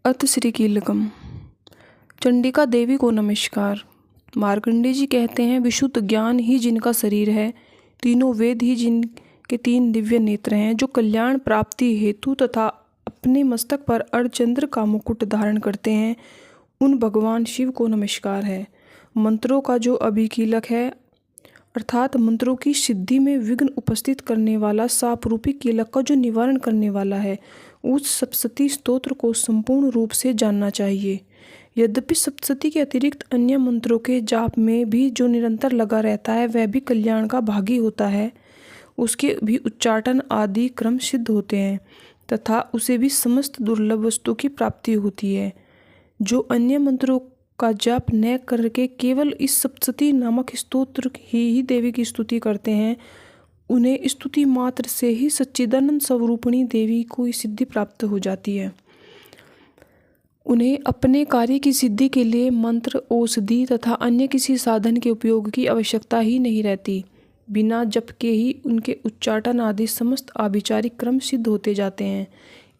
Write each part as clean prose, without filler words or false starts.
अथ श्री कीलकम। चंडिका देवी को नमस्कार। मार्कंडेय जी कहते हैं, विशुद्ध ज्ञान ही जिनका शरीर है, तीनों वेद ही जिनके तीन दिव्य नेत्र हैं, जो कल्याण प्राप्ति हेतु तथा अपने मस्तक पर अर्धचंद्र का मुकुट धारण करते हैं, उन भगवान शिव को नमस्कार है। मंत्रों का जो अभिकीलक है, अर्थात मंत्रों की सिद्धि में विघ्न उपस्थित करने वाला सापरूपी कीलक का जो निवारण करने वाला है, उस सप्तशती स्तोत्र को संपूर्ण रूप से जानना चाहिए। यद्यपि सप्तशती के अतिरिक्त अन्य मंत्रों के जाप में भी जो निरंतर लगा रहता है, वह भी कल्याण का भागी होता है। उसके भी उच्चाटन आदि क्रम सिद्ध होते हैं तथा उसे भी समस्त दुर्लभ वस्तु की प्राप्ति होती है। जो अन्य मंत्रों का जाप न करके केवल इस सप्तशती नामक स्तोत्र ही देवी की स्तुति करते हैं, उन्हें स्तुति मात्र से ही सच्चिदानंद स्वरूपिणी देवी को सिद्धि प्राप्त हो जाती है। उन्हें अपने कार्य की सिद्धि के लिए मंत्र, औषधि तथा अन्य किसी साधन के उपयोग की आवश्यकता ही नहीं रहती। बिना जप के ही उनके उच्चाटन आदि समस्त आभिचारिक क्रम सिद्ध होते जाते हैं।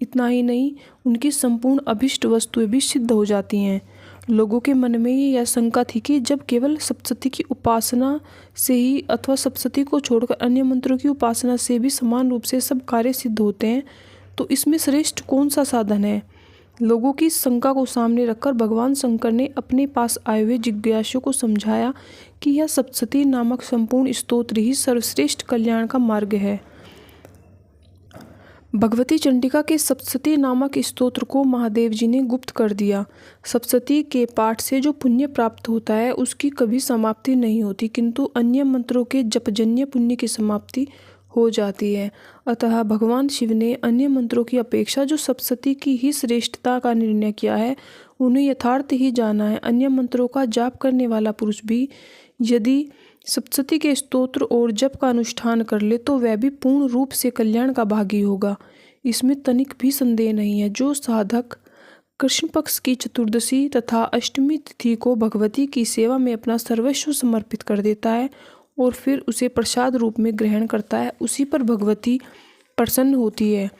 इतना ही नहीं, उनकी संपूर्ण अभिष्ट वस्तुएं भी सिद्ध हो जाती हैं। लोगों के मन में यह शंका थी कि जब केवल सप्तशती की उपासना से ही अथवा सप्तशती को छोड़कर अन्य मंत्रों की उपासना से भी समान रूप से सब कार्य सिद्ध होते हैं, तो इसमें श्रेष्ठ कौन सा साधन है। लोगों की शंका को सामने रखकर भगवान शंकर ने अपने पास आए हुए जिज्ञासु को समझाया कि यह सप्तशती नामक संपूर्ण स्तोत्र ही सर्वश्रेष्ठ कल्याण का मार्ग है। भगवती चंडिका के सप्तशती नामक स्तोत्र को महादेव जी ने गुप्त कर दिया। सप्तशती के पाठ से जो पुण्य प्राप्त होता है, उसकी कभी समाप्ति नहीं होती, किंतु अन्य मंत्रों के जपजन्य पुण्य की समाप्ति हो जाती है। अतः भगवान शिव ने अन्य मंत्रों की अपेक्षा जो सप्तशती की ही श्रेष्ठता का निर्णय किया है, उन्हें यथार्थ ही जाना है। अन्य मंत्रों का जाप करने वाला पुरुष भी यदि सप्तशती के स्तोत्र और जप का अनुष्ठान कर ले, तो वह भी पूर्ण रूप से कल्याण का भागी होगा। इसमें तनिक भी संदेह नहीं है। जो साधक कृष्ण पक्ष की चतुर्दशी तथा अष्टमी तिथि को भगवती की सेवा में अपना सर्वस्व समर्पित कर देता है और फिर उसे प्रसाद रूप में ग्रहण करता है, उसी पर भगवती प्रसन्न होती है,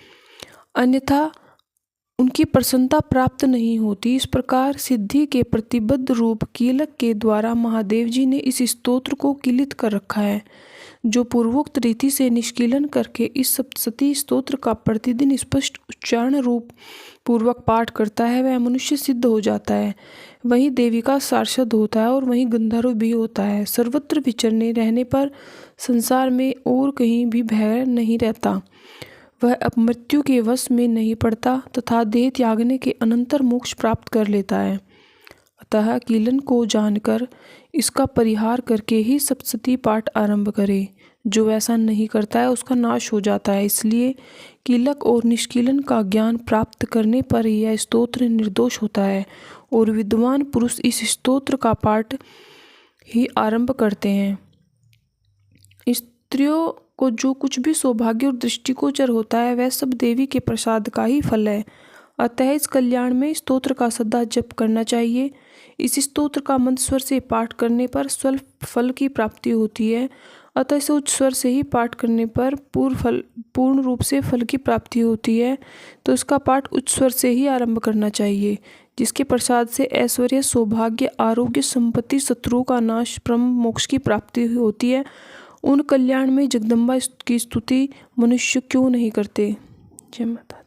अन्यथा उनकी प्रसन्नता प्राप्त नहीं होती। इस प्रकार सिद्धि के प्रतिबद्ध रूप कीलक के द्वारा महादेव जी ने इस स्तोत्र को कीलित कर रखा है। जो पूर्वोक्त रीति से निष्कीलन करके इस सप्तशती स्तोत्र का प्रतिदिन स्पष्ट उच्चारण रूप पूर्वक पाठ करता है, वह मनुष्य सिद्ध हो जाता है, वहीं देवी का सार्षद होता है और वहीं गंधर्व भी होता है। सर्वत्र विचरने रहने पर संसार में और कहीं भी भय नहीं रहता। वह अब मृत्यु के वश में नहीं पड़ता तथा देह त्यागने के अनंतर मोक्ष प्राप्त कर लेता है। अतः कीलन को जानकर इसका परिहार करके ही सप्तशती पाठ आरंभ करे। जो ऐसा नहीं करता है, उसका नाश हो जाता है। इसलिए कीलक और निष्कीलन का ज्ञान प्राप्त करने पर यह स्तोत्र निर्दोष होता है और विद्वान पुरुष इस स्तोत्र का पाठ ही आरंभ करते हैं। स्त्रियों को जो कुछ भी सौभाग्य और दृष्टिगोचर होता है, वह सब देवी के प्रसाद का ही फल है। अतः इस कल्याण में स्तोत्र का सदा जप करना चाहिए। इस स्तोत्र का मंत्र स्वर से पाठ करने पर स्वल्प फल की प्राप्ति होती है, अतः इसे उच्च स्वर से ही पाठ करने पर पूर्ण रूप से फल की प्राप्ति होती है। तो इसका पाठ उच्च स्वर से ही आरंभ करना चाहिए, जिसके प्रसाद से ऐश्वर्य, सौभाग्य, आरोग्य, संपत्ति, शत्रुओं का नाश, परम मोक्ष की प्राप्ति होती है। उन कल्याण में जगदम्बा की स्तुति मनुष्य क्यों नहीं करते। जय माता।